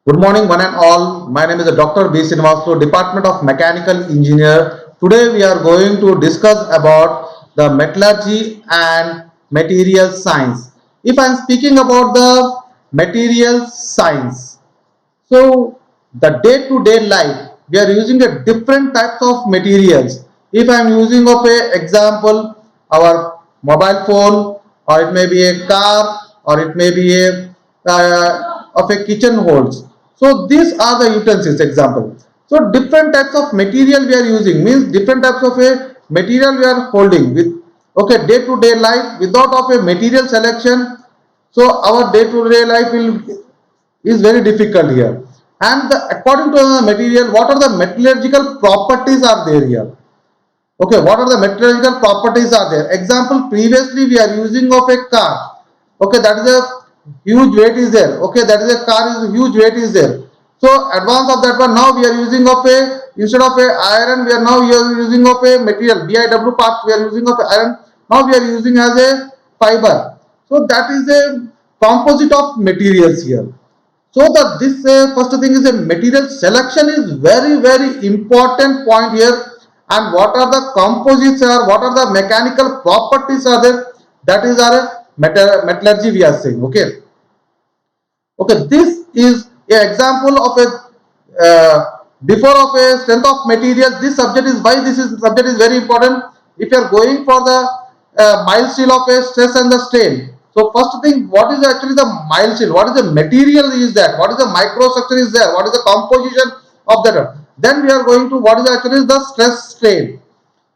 Good morning, one and all. My name is Dr. B. Srinivasulu, Department of Mechanical Engineer. Today we are going to discuss about the metallurgy and material science. If I am speaking about the material science, so the day-to-day life, we are using a different types of materials. If I am using of a example, our mobile phone, or it may be a car, or it may be a of a kitchen holds. So these are the utensils example. So different types of material we are using means different types of a material we are holding with okay day-to-day life without of a material selection. So our day-to-day life will is very difficult here. And according to the material, what are the metallurgical properties are there here? Okay, what are the metallurgical properties are there? Example, previously we are using of a car. Okay, that is a huge weight is there. Okay, that is a car is huge weight is there. So advance of that one, now we are using of a instead of a iron, we are now using of a material BIW parts. We are using of iron. Now we are using as a fiber. So that is a composite of materials here. So that this first thing is a material selection is very important point here, and what are the composites are, what are the mechanical properties are there, that is our metallurgy we are saying. Okay, this is an example of a before of a strength of material. This subject is why this is subject is very important. If you are going for the mild steel of a stress and the strain, so first thing, what is actually the mild steel, what is the material is that, what is the microstructure is there, what is the composition of that, then we are going to what is actually the stress strain.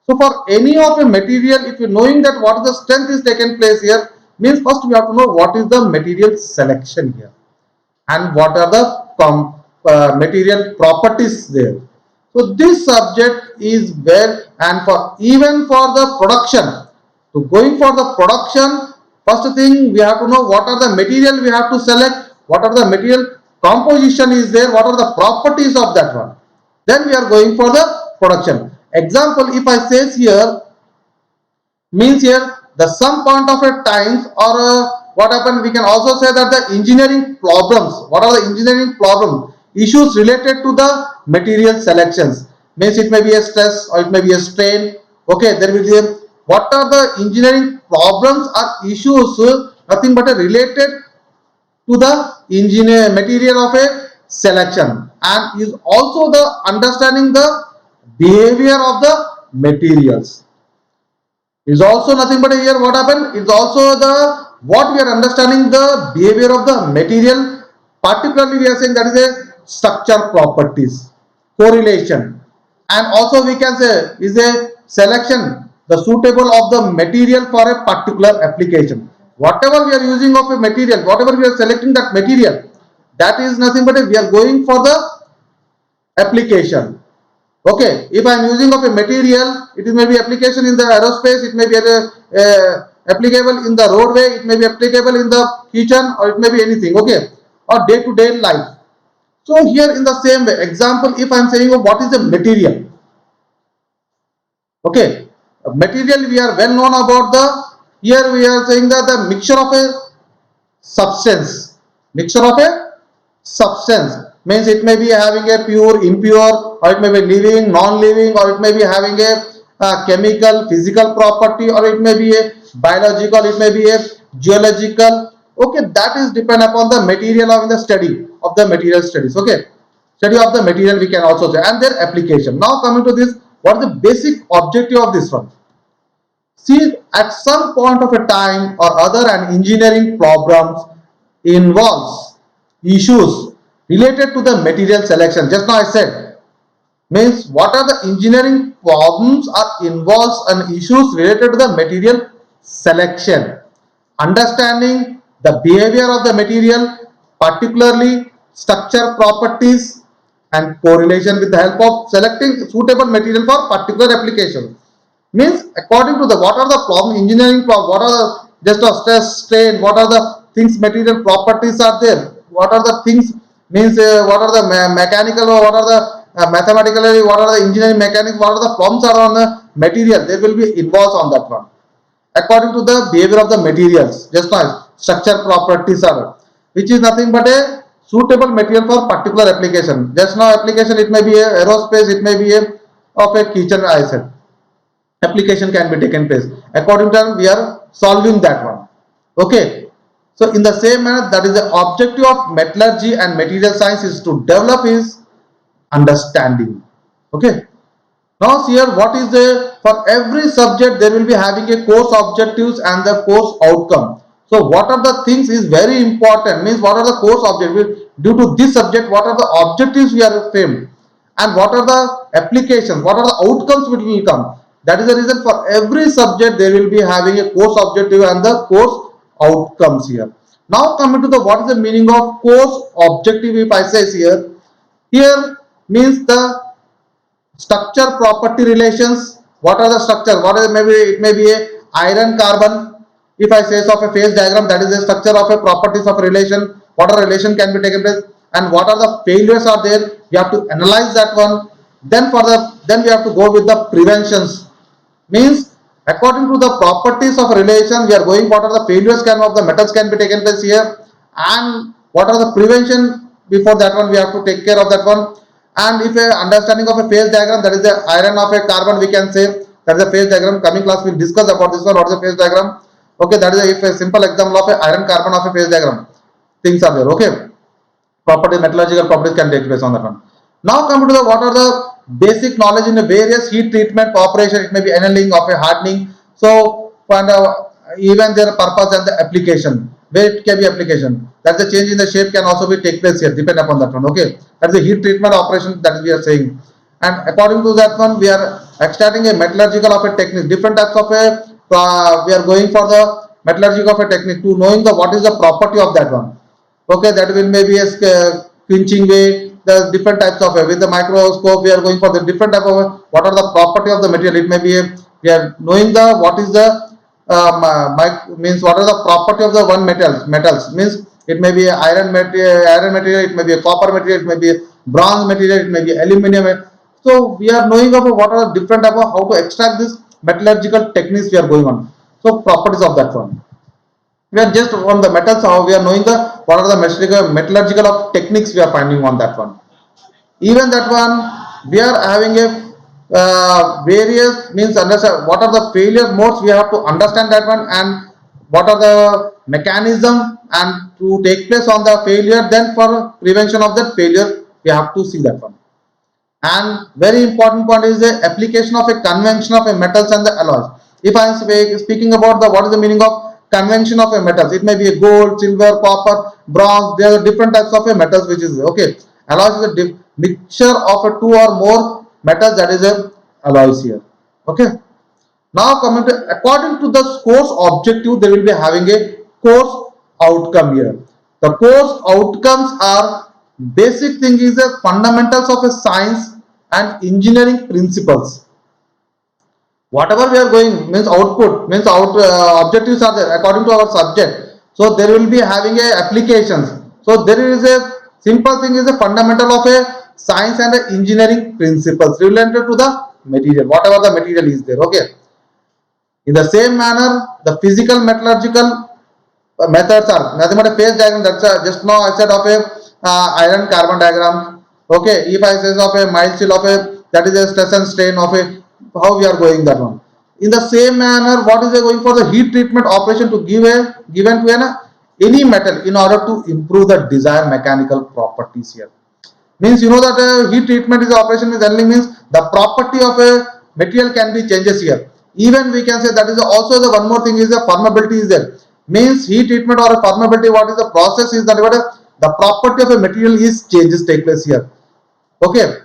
So for any of a material, if you knowing that what is the strength is taken place here, means first we have to know what is the material selection here and what are the material properties there. So this subject is where, and for even for the production, to going for the production, first thing we have to know what are the material we have to select, what are the material composition is there, what are the properties of that one. Then we are going for the production. Example, if I says here, means here the some point of a times or what happened, we can also say that the engineering problems, what are the engineering problem issues related to the material selections, means it may be a stress or it may be a strain. Okay, there will be a, what are the engineering problems or issues, nothing but a related to the engineer material of a selection, and is also the understanding the behavior of the materials is also nothing but here what happened, it's also the what we are understanding the behavior of the material. Particularly we are saying that is a structure properties, correlation, and also we can say is a selection the suitable of the material for a particular application. Whatever we are using of a material, whatever we are selecting that material, that is nothing but we are going for the application. Okay, if I am using of a material, it may be application in the aerospace, it may be applicable in the roadway, it may be applicable in the kitchen, or it may be anything. Okay, or day-to-day life. So here in the same way, example, if I am saying what is the material. Okay, material we are well known about the, here we are saying that the mixture of a substance, mixture of a substance means it may be having a pure, impure, or it may be living, non-living, or it may be having a chemical, physical property, or it may be a biological, it may be a geological. Okay, that is depend upon the material of the study of the material studies. Okay, study of the material we can also say, and their application. Now coming to this, what is the basic objective of this one? See, at some point of a time or other, an engineering problems involves issues related to the material selection. Just now I said, means what are the engineering problems are involves and issues related to the material selection. Understanding the behavior of the material, particularly structure properties and correlation with the help of selecting suitable material for particular application. Means according to the what are the problem, engineering problem, what are the just a stress strain, what are the things material properties are there, what are the things means what are the mechanical or what are the mathematically what are the engineering mechanics, what are the problems are on the material, they will be involved on that one. According to the behavior of the materials, just like structure properties are, which is nothing but a suitable material for particular application. Just now application, it may be a aerospace, it may be a of a kitchen, I said. Application can be taken place. According to we are solving that one. Okay. So in the same manner, that is the objective of metallurgy and material science is to develop his understanding. Okay. Now here what is the, for every subject there will be having a course objectives and the course outcome. So what are the things is very important, means what are the course objectives due to this subject, what are the objectives we are framed, and what are the applications, what are the outcomes which will come. That is the reason for every subject there will be having a course objective and the course outcomes here. Now coming to the what is the meaning of course objective, if I say here means the structure property relations. What are the structure? What is, maybe it may be a iron carbon. If I say of a phase diagram, that is the structure of a properties of a relation. What are relation can be taken place, and what are the failures are there. We have to analyze that one. Then we have to go with the preventions. Means according to the properties of relation, we are going what are the failures can of the metals can be taken place here, and what are the prevention before that one we have to take care of that one. And if a understanding of a phase diagram, that is the iron of a carbon, we can say that is a phase diagram. Coming class we will discuss about this one, what is a phase diagram. Okay, that is if a simple example of a iron carbon of a phase diagram. Things are there. Okay, property, metallurgical properties can take place on that one. Now come to the what are the basic knowledge in the various heat treatment operation. It may be annealing of a hardening. So and even their purpose and the application, where it can be application. That the change in the shape can also be take place here, depend upon that one. Okay, that's the heat treatment operation that we are saying. And according to that one, we are extracting a metallurgical of a technique. Different types of a we are going for the metallurgical of a technique to knowing the what is the property of that one. Okay, that will maybe a quenching way, the different types of with the microscope we are going for the different type of what are the property of the material. It may be we are knowing the what is the means what are the property of the one metals means it may be a iron material, it may be a copper material, it may be a bronze material, it may be aluminum. So we are knowing about what are the different type of how to extract this metallurgical techniques we are going on. So properties of that one. We are just on the metals, how we are knowing the what are the metallurgical of techniques we are finding on that one. Even that one we are having a various means understand what are the failure modes, we have to understand that one, and what are the mechanism and to take place on the failure, then for prevention of that failure we have to see that one. And very important point is the application of a convention of a metals and the alloys. If I am speaking about the what is the meaning of convention of a metals, it may be a gold, silver, copper, bronze. There are different types of a metals which is okay. Alloys is a mixture of a two or more metals, that is a alloys here. Okay. Now coming to according to the course objective, they will be having a course outcome here. The course outcomes are basic thing is the fundamentals of a science and engineering principles. Whatever we are going means output means objectives are there according to our subject. So there will be having a applications. So there is a simple thing is a fundamental of a science and a engineering principles related to the material, whatever the material is there. Okay. In the same manner, the physical metallurgical methods are nothing but a phase diagram. That's just now I said of a iron carbon diagram. Okay, if I say of a mild steel of a, that is a stress and strain of a, how we are going that one. In the same manner, what is going for the heat treatment operation to give a given to an any metal in order to improve the desired mechanical properties here. Means you know that heat treatment is operation is only means the property of a material can be changes here. Even we can say that is also the one more thing is the permeability is there. Means heat treatment or a permeability, what is the process is that the property of a material is changes take place here. Okay,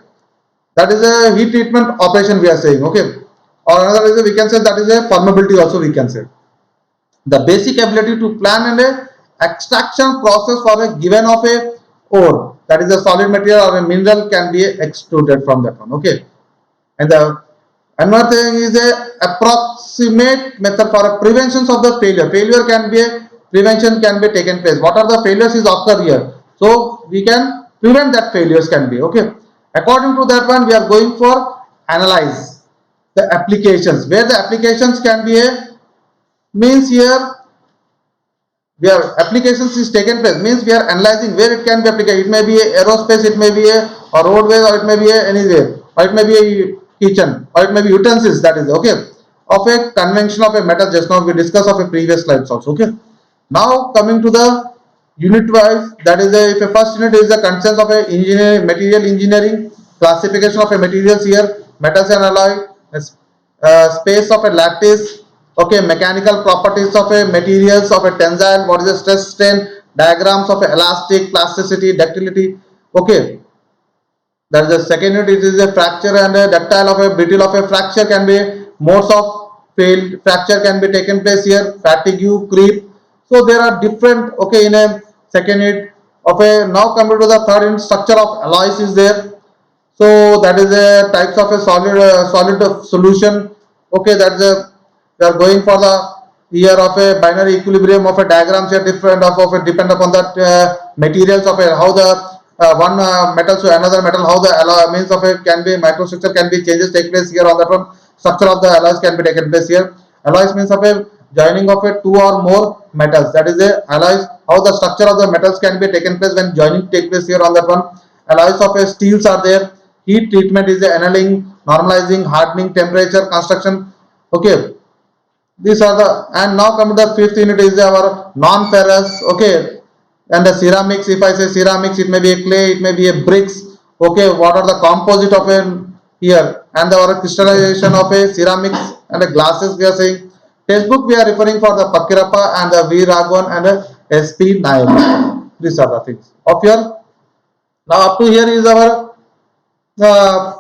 that is a heat treatment operation we are saying. Okay, or another is we can say that is a permeability also we can say. The basic ability to plan and a extraction process for a given of a ore, that is a solid material or a mineral, can be extruded from that one. Okay, and the another thing is a approximate method for a prevention of the failure. Failure can be a prevention can be taken place. What are the failures is occur here? So we can prevent that failures can be. Okay. According to that one, we are going for analyze the applications, where the applications can be a means here where applications is taken place, means we are analyzing where it can be applied. It may be a aerospace, it may be a roadway, or it may be a anywhere, or it may be a kitchen, or it may be utensils, that is okay, of a convention of a metal. Just now we discussed of a previous slides also. Okay, now coming to the unit wise, that is a, if a first unit is the concerns of a engineering, material engineering, classification of a materials here, metals and alloy, space of a lattice, okay, mechanical properties of a materials of a tensile, what is the stress strain, diagrams of a elastic, plasticity, ductility, okay. That is the second unit. It is a fracture and a ductile of a brittle of a fracture can be modes of failed fracture can be taken place here, fatigue, creep. So there are different, okay, in a second unit of a, now coming to the third unit, structure of alloys is there. So that is a types of a solid solution. Okay, that's a, we are going for the here of a binary equilibrium of a diagrams here, different of a depend upon that materials of a, how the one metal to another metal, how the alloy means of a can be microstructure can be changes take place here on that one. Structure of the alloys can be taken place here. Alloys means of a joining of a two or more metals, that is a alloys, how the structure of the metals can be taken place when joining take place here on that one. Alloys of a steels are there. Heat treatment is a annealing, normalizing, hardening, temperature, construction. Okay, these are the, and now come to the fifth unit is our non-ferrous. Okay, and the ceramics, if I say ceramics, it may be a clay, it may be a bricks. Okay, what are the composite of a here, and our crystallization of a ceramics and the glasses we are saying. Textbook we are referring for the Pakirappa and the V Raghavan and the SP Nayak. These are the things of your, now up to here is our uh,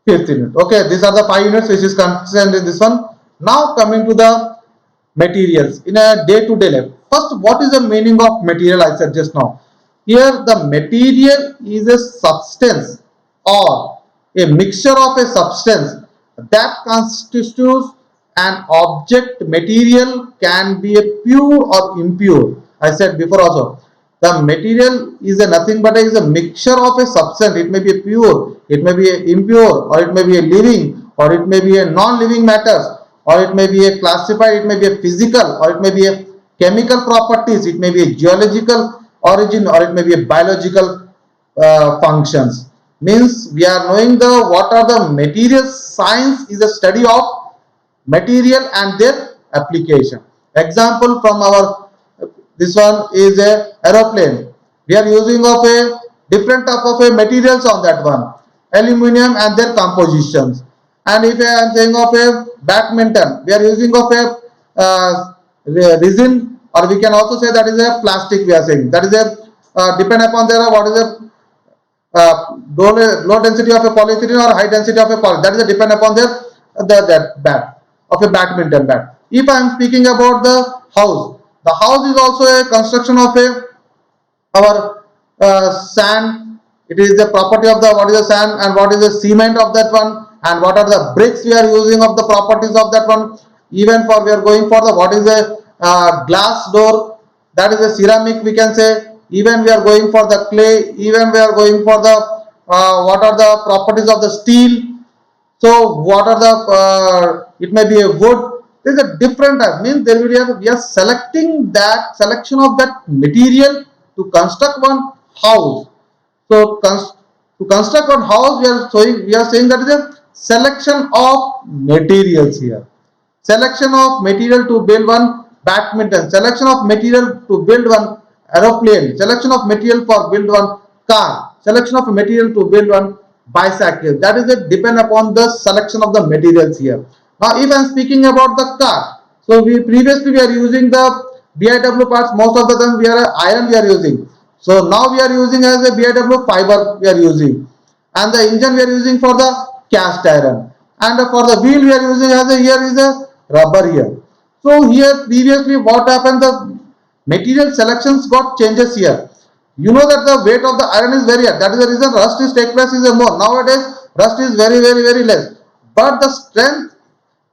fifth unit. Okay, these are the 5 units which is concerned in this one. Now coming to the materials in a day-to-day life. First, what is the meaning of material? I said just now. Here, the material is a substance or a mixture of a substance that constitutes an object. Material can be a pure or impure. I said before also. The material is a nothing but is a mixture of a substance. It may be a pure, it may be a impure, or it may be a living, or it may be a non-living matters, or it may be a classified, it may be a physical, or it may be a chemical properties, it may be a geological origin, or it may be a biological functions. Means we are knowing the what are the materials. Science is a study of material and their application. Example from our, this one is a aeroplane. We are using of a different type of a materials on that one, aluminum and their compositions. And if I am saying of a badminton, we are using of a resin, or we can also say that is a plastic. We are saying that is a depend upon their what is a low density of a polyethylene or high density of a poly. That is a depend upon their that bat of a badminton bat. If I am speaking about the house is also a construction of a our sand. It is the property of the what is the sand and what is the cement of that one, and what are the bricks we are using of the properties of that one. Even for we are going for the what is a glass door, that is a ceramic we can say. Even we are going for the clay, even we are going for the what are the properties of the steel. So what are the it may be a wood. There is a different type, means there will be we are selecting that selection of that material to construct one house. So to construct one house, we are saying that is a selection of materials here. Selection of material to build one badminton, selection of material to build one aeroplane, selection of material for build one car, selection of material to build one bicycle. That is it, depend upon the selection of the materials here. Now if I am speaking about the car, so we previously we are using the BIW parts, most of the time we are iron we are using. So now we are using as a BIW fiber we are using, and the engine we are using for the cast iron, and for the wheel we are using as a, here is a rubber here. So here previously what happened, the material selections got changes here. You know that the weight of the iron is very high. That is the reason rust is take place is a more. Nowadays rust is very less. But the strength,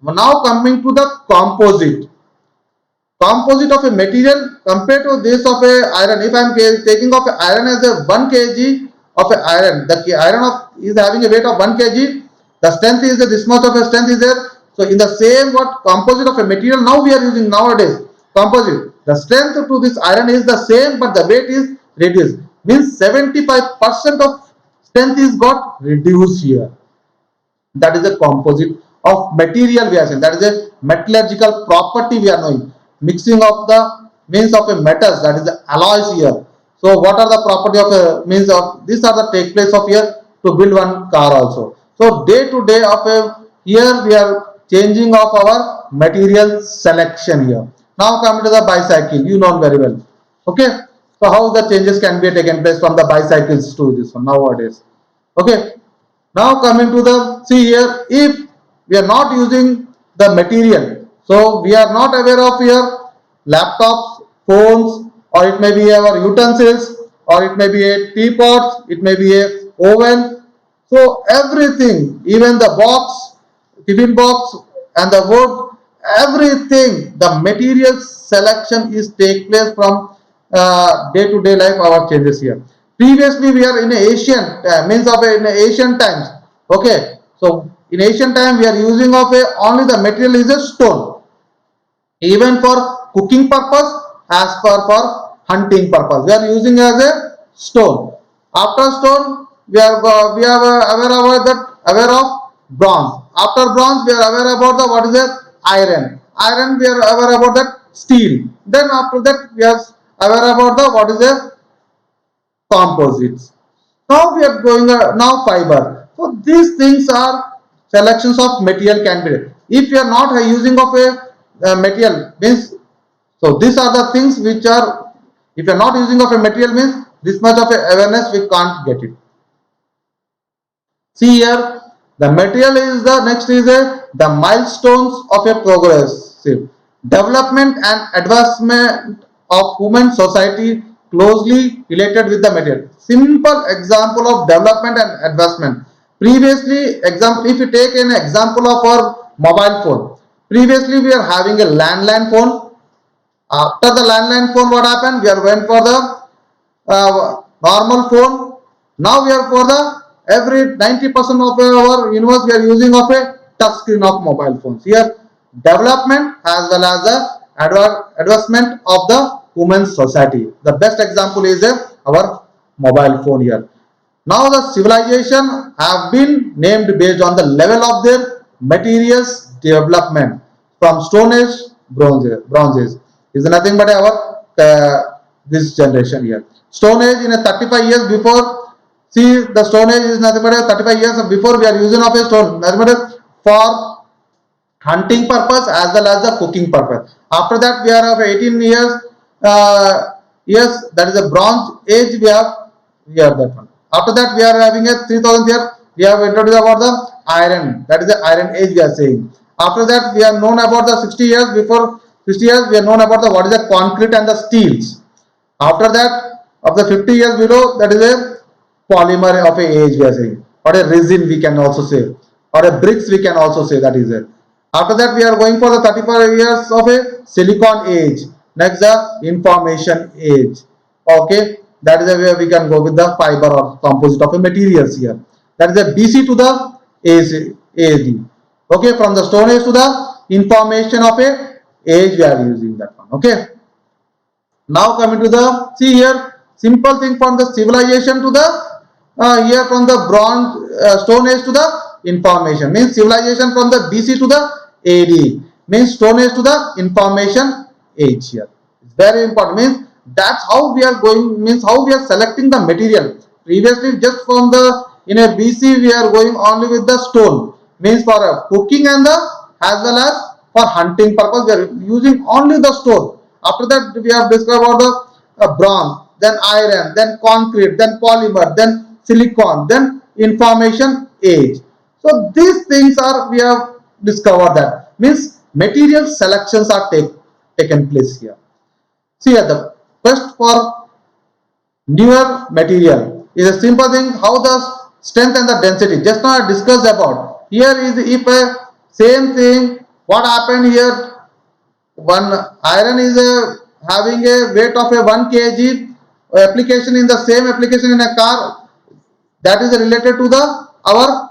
now coming to the composite of a material compared to this of a iron. If I am taking of a iron as a 1 kg of a iron, the iron of is having a weight of 1 kg, the strength is this much of a strength is there. So in the same what composite of a material now we are using nowadays, composite. The strength to this iron is the same, but the weight is reduced. Means 75% of strength is got reduced here. That is a composite of material we are saying. That is a metallurgical property we are knowing. Mixing of the means of a metals, that is the alloys here. So what are the property of a means of these are the take place of here to build one car also. So day to day of a here we are changing of our material selection here. Now come to the bicycle, you know very well. Okay, so how the changes can be taken place from the bicycles to this one nowadays. Okay, now coming to the see here, if we are not using the material, so we are not aware of here laptops, phones, or it may be our utensils, or it may be a teapot, it may be a oven. So everything, even the box, tiffin box, and the wood, everything, the material selection is take place from day to day life. Our changes here. Previously, we are in Asian means of in Asian times. Okay, so in Asian time we are using of a only the material is a stone, even for cooking purpose as for hunting purpose we are using as a stone. After stone we are aware of bronze. After bronze we are aware about the what is a iron we are aware about that steel. Then after that we are aware about the what is a composites. Now we are going now fiber. So these things are selections of material can be. If you are not using of a material means, so these are the things which are if you are not using of a material means this much of a awareness we can't get it. See here, the material is the next is a the milestones of a progressive development and advancement of human society closely related with the material. Simple example of development and advancement. Previously, example if you take an example of our mobile phone. Previously, we are having a landline phone. After the landline phone, what happened? We are went for the normal phone. Now we are for the every 90% of our universe we are using of a touch screen of mobile phones. Here development as well as the advancement of the human society. The best example is our mobile phone here. Now the civilization have been named based on the level of their materials development from Stone Age, Bronze Age. Is nothing but our this generation here. Stone Age in a 35 years before. See the Stone Age is nothing but a 35 years before we are using of a stone. Nothing but for hunting purpose as well as the cooking purpose. After that we are of 18 years. Yes, that is a Bronze Age. We have that one. After that we are having a 3000 year. We have introduced about the iron. That is the Iron Age we are saying. After that we are known about the 60 years before 60 years we are known about the what is the concrete and the steels. After that of the 50 years below that is a polymer of a age we are saying, or a resin we can also say, or a bricks we can also say that is it. After that we are going for the 35 years of a silicon age. Next the information age. Okay, that is the way we can go with the fiber or composite of a materials here. That is the BC to the AD. Okay, from the Stone Age to the information of a age we are using that one. Okay. Now coming to the see here simple thing from the civilization to the here from the bronze Stone Age to the information means civilization from the BC to the AD means Stone Age to the information age here. It's very important means that's how we are going means how we are selecting the material. Previously just from the in a BC we are going only with the stone means for cooking and the as well as for hunting purpose we are using only the stone. After that we have discovered about the bronze, then iron, then concrete, then polymer, then silicon, then information age. So these things are we have discovered that means material selections are taken place here. See here the first for newer material is a simple thing how the strength and the density just now I discussed about. Here is if a same thing what happened here one iron is having a weight of a 1 kg application in the same application in a car that is related to the our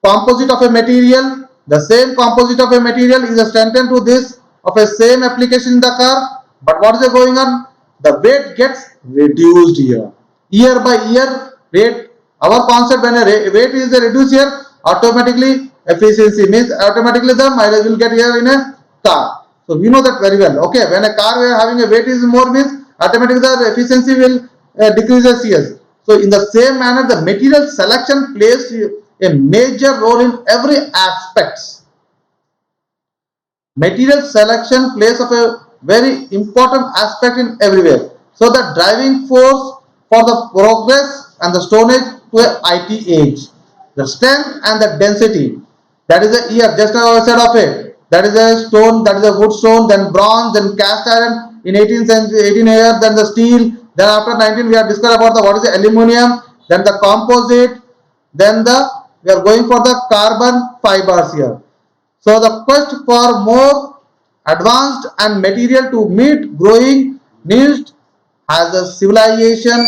composite of a material. The same composite of a material is strengthened to this of a same application in the car But what is going on? The weight gets reduced here. Year by year, weight, our concept when a weight is reduced here, automatically efficiency means automatically the mileage will get here in a car. So we know that very well. Okay, when a car we are having a weight is more means automatically the efficiency will decreases here. So in the same manner, the material selection plays a major role in every aspects. Material selection plays of a very important aspect in everywhere. So the driving force for the progress and the stone age to a IT age, the strength and the density. That is a year. Just now I said of it. That is a stone. That is a wood stone. Then bronze. Then cast iron. In 18th century, 18 years. Then the steel. Then after 19, we have discussed about the what is the aluminium. Then the composite. Then the we are going for the carbon fibers here. So the quest for more advanced and material to meet growing needs has a civilization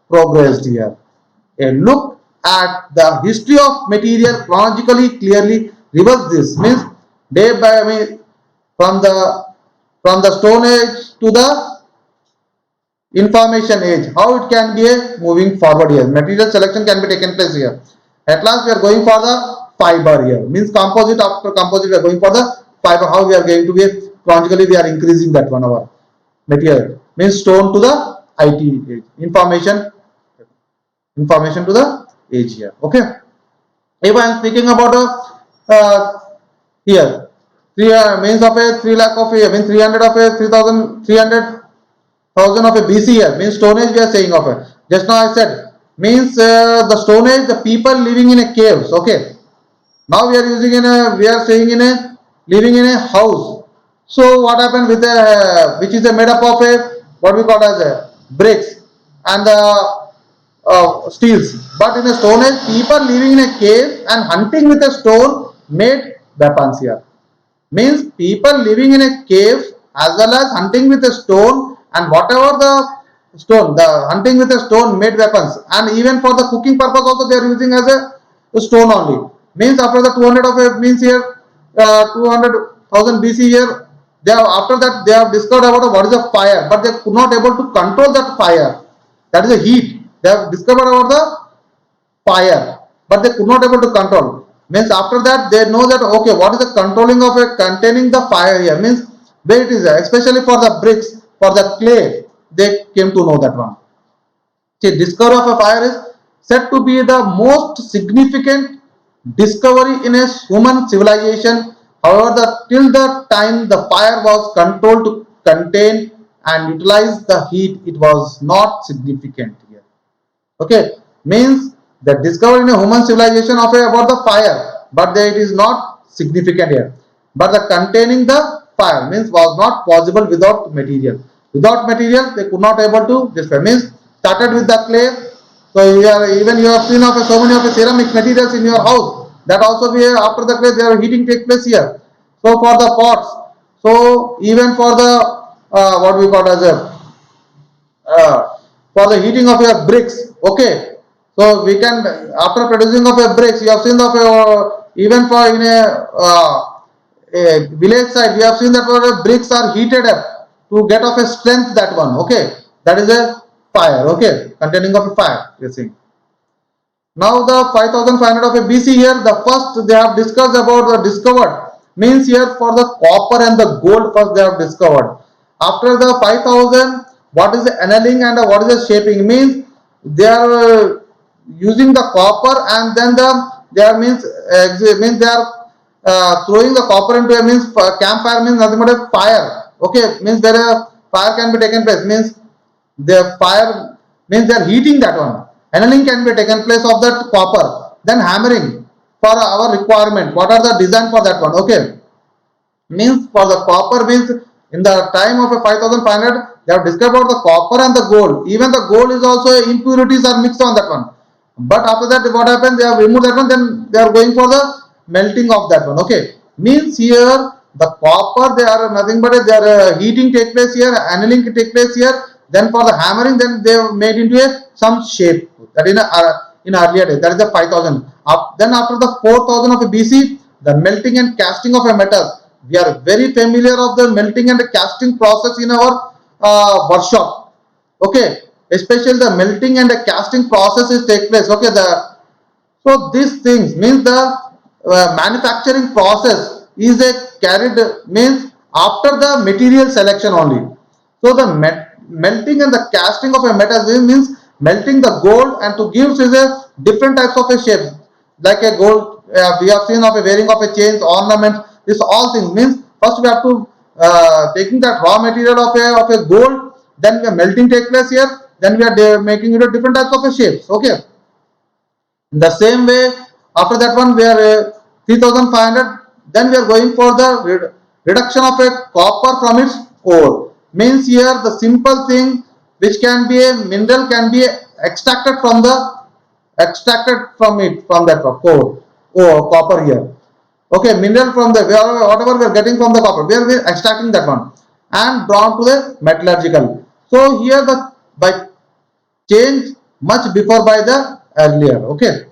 progressed here. A look at the history of material chronologically clearly reveals this. Means day by from the stone age to the information age, how it can be a moving forward here. Material selection can be taken place here. At last we are going for the fiber here. Means composite, after composite we are going for the fiber. How we are going to be chronologically we are increasing that one our material. Means stone to the IT age. Information to the age here. Okay. If I am speaking about here, three means of a 3 lakh of a means 300 of a 300,000 of a BC here means stone age we are saying of it. Just now I said means the stone age, the people living in a caves. Okay. Now we are using in a we are saying in a living in a house. So what happened with a which is a made up of a what we call as a bricks and the steels. But in a stone age, people living in a cave and hunting with a stone made weapons here. Means people living in a cave as well as hunting with a stone and whatever the stone, the hunting with a stone made weapons, and even for the cooking purpose also they are using as a stone only. Means after the 200 of it means here 200,000 BC here they have after that they have discovered about what is a fire, but they could not able to control that fire. That is a heat. They have discovered about the fire, but they could not able to control. Means after that they know that okay, what is the controlling of a containing the fire here means where it is, especially for the bricks, for the clay, they came to know that one. See, discovery of a fire is said to be the most significant discovery in a human civilization. However, till the time the fire was controlled to contain and utilize the heat, it was not significant here. Okay, means the discovery in a human civilization of about the fire, but it is not significant here. But the containing the fire means was not possible without material. Without material, they could not able to discover. Means started with the clay. So even you have seen of so many of the ceramic materials in your house. That also we after the clay, their heating take place here. So for the pots, so even for the what we call as a for the heating of your bricks. Okay, so we can after producing of a bricks, you have seen of a, even for in a village side, we have seen that where bricks are heated up to get of a strength that one. Okay, that is a fire. Okay, containing of a fire. You see. Now the 5500 of a BC here, the first they have discussed about the discovered means here for the copper and the gold first they have discovered. After the 5000, what is the annealing and what is the shaping means they are using the copper and then they are means they are throwing the copper into a means campfire means nothing but a fire. Okay, means there a fire can be taken place means the fire means they are heating that one. Annealing can be taken place of that copper. Then hammering for our requirement. What are the design for that one? Okay. Means for the copper means in the time of a 5500 they have discovered the copper and the gold. Even the gold is also impurities are mixed on that one. But after that what happens? They have removed that one. Then they are going for the melting of that one. Okay. Means here the copper they are nothing but they are heating take place here. Annealing take place here. Then for the hammering, then they have made into a some shape that in earlier days. That is the 5000. Then after the 4000 of a BC, the melting and casting of a metal. we are very familiar of the melting and casting process in our workshop. Okay, especially the melting and the casting process is take place. Okay, so these things means the manufacturing process is a carried means after the material selection only. So the melting and the casting of a metal means melting the gold and to give is a different types of a shape like a gold. We have seen of a wearing of a chains, ornaments. This all things means first we have to taking that raw material of a gold, then the melting take place here, then we are making it a different types of a shapes. Okay. In the same way, after that one we are 3500. Then we are going for the reduction of a copper from its ore. Means here the simple thing which can be a mineral can be extracted from it from that core or copper here. Okay, mineral from the whatever we are getting from the copper, we are extracting that one and drawn to the metallurgical. So here the by change much before by the earlier. Okay.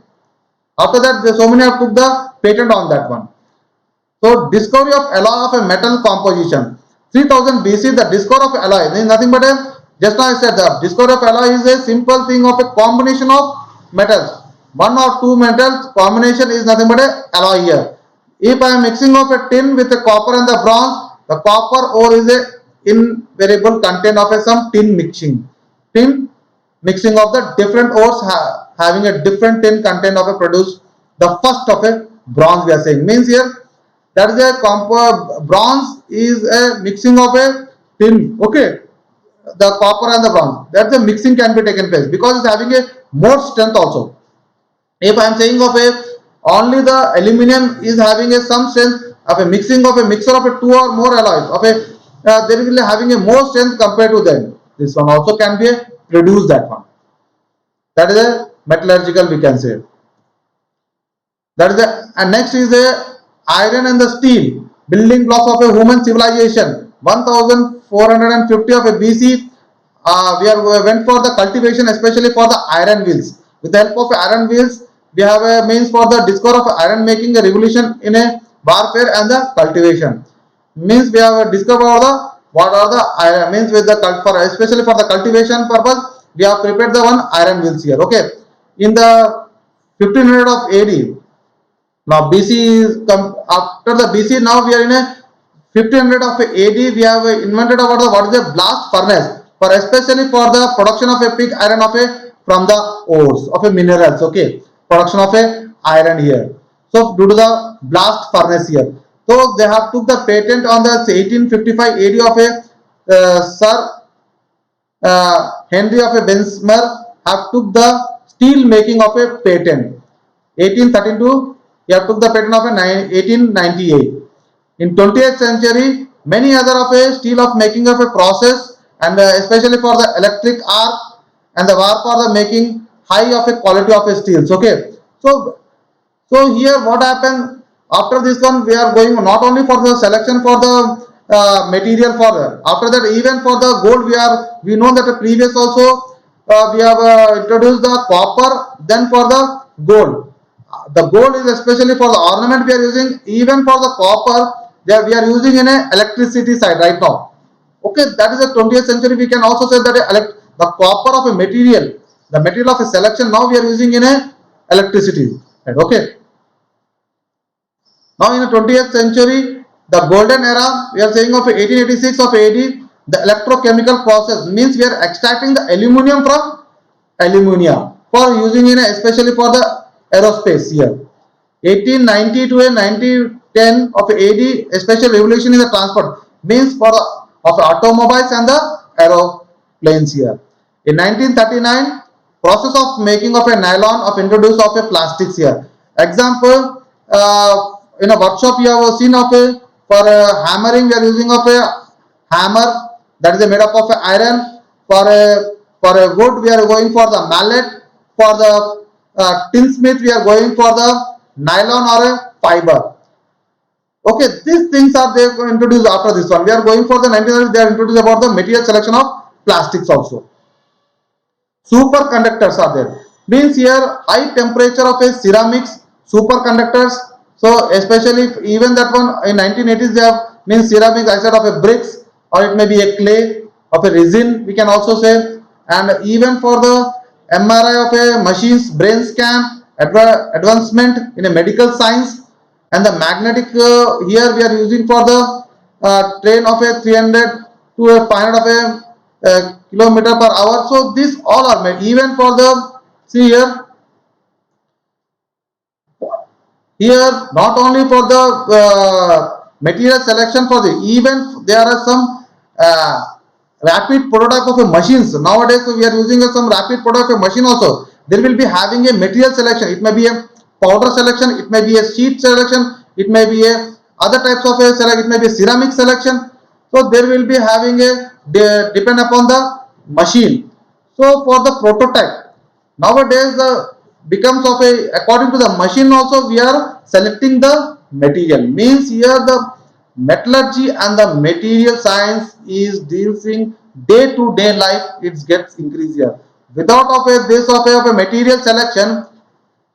After that, so many have took the patent on that one. So discovery of alloy of a metal composition. 3000 BC, the discovery of alloy is nothing but a, just now I said the discovery of alloy is a simple thing of a combination of metals. One or two metals combination is nothing but a alloy here. If I am mixing of a tin with the copper and the bronze, the copper ore is a invariable content of a some tin mixing. Tin mixing of the different ores having a different tin content of a produce the first of a bronze we are saying means here that is a bronze is a mixing of a tin. Okay, the copper and the bronze, that's a mixing can be taken place because it's having a more strength also. If I am saying of a only the aluminum is having a some strength of a mixing of a mixture of a two or more alloys of a there will be having a more strength compared to them. This one also can be a produce that one. That is a metallurgical we can say. That is the and next is the iron and the steel building blocks of a human civilization. 1450 of a BC. We went for the cultivation, especially for the iron wheels. With the help of iron wheels, we have a means for the discovery of iron making a revolution in a warfare and the cultivation. Means we have discovered the what are the iron means with the for especially for the cultivation purpose we have prepared the one iron wheels here. Okay, in the 1500 of AD. Now BC is after the BC. Now we are in a 1500 of AD. We have invented about the what is a blast furnace for especially for the production of a pig iron of a from the ores of a minerals. Okay, production of a iron here. So due to the blast furnace here, so they have took the patent on the 1855 AD of a Sir Henry of a Bessemer have took the steel making of a patent. 1832 he have took the patent of a 1898. In 20th century, many other of a steel of making of a process and especially for the electric arc and the war for the making high of a quality of a steels. Okay, so here what happened after this one we are going not only for the selection for the material for after that even for the gold we know that the previous also we have introduced the copper then for the gold. The gold is especially for the ornament we are using even for the copper there we are using in a electricity side right now. Okay, that is the 20th century we can also say that the copper of a material the material of a selection now we are using in a electricity. Okay. Now in the 20th century, the golden era, we are saying of 1886 of AD, the electrochemical process means we are extracting the aluminum from aluminium for using in especially for the aerospace here. 1890 to a 1910 of AD, especially revolution in the transport means for the of automobiles and the aeroplanes here. In 1939, process of making of a nylon of introduce of a plastics here. Example, in a workshop you have seen of a for hammering we are using of a hammer that is made up of iron. For a wood we are going for the mallet. For the tinsmith we are going for the nylon or a fiber. Okay, these things are they introduced after this one. We are going for the 1900s. They are introduced about the material selection of plastics also. Superconductors are there. Means here high temperature of a ceramics superconductors So especially if even that one in 1980s they have means ceramic I said of a bricks, or it may be a clay of a resin we can also say. And even for the MRI of a machines brain scan advancement in a medical science. And the magnetic here we are using for the train of a 300 to a 500 of a kilometer per hour. So these all are made even for the, see here, here not only for the material selection for the, even there are some rapid prototype of a machines nowadays. So we are using some rapid prototype of machine also. There will be having a material selection, it may be a powder selection, it may be a sheet selection, it may be a other types of a select, it may be a ceramic selection. So there will be having a depend upon the machine. So for the prototype nowadays the becomes of a, according to the machine also we are selecting the material, means here the metallurgy and the material science is deals in day to day life, it gets increased here. Without of a this of a material selection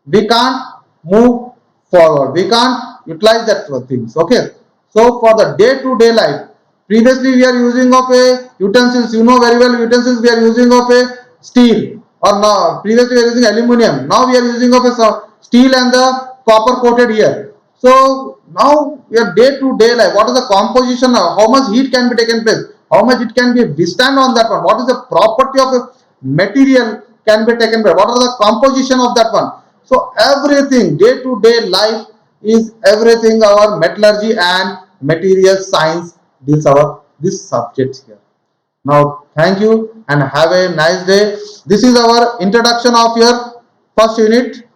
we can't move forward, we can't utilize that for things. Okay, so for the day to day life, previously we are using of a utensils, you know very well, utensils we are using of a steel, or now previously we are using aluminum, now we are using of a steel and the copper coated here. So now we are day to day life, what is the composition, how much heat can be taken place, how much it can be withstand on that one, what is the property of a material can be taken place, what are the composition of that one. So everything day to day life is everything our metallurgy and material science deals our this subject here. Now thank you and have a nice day. This is our introduction of your first unit.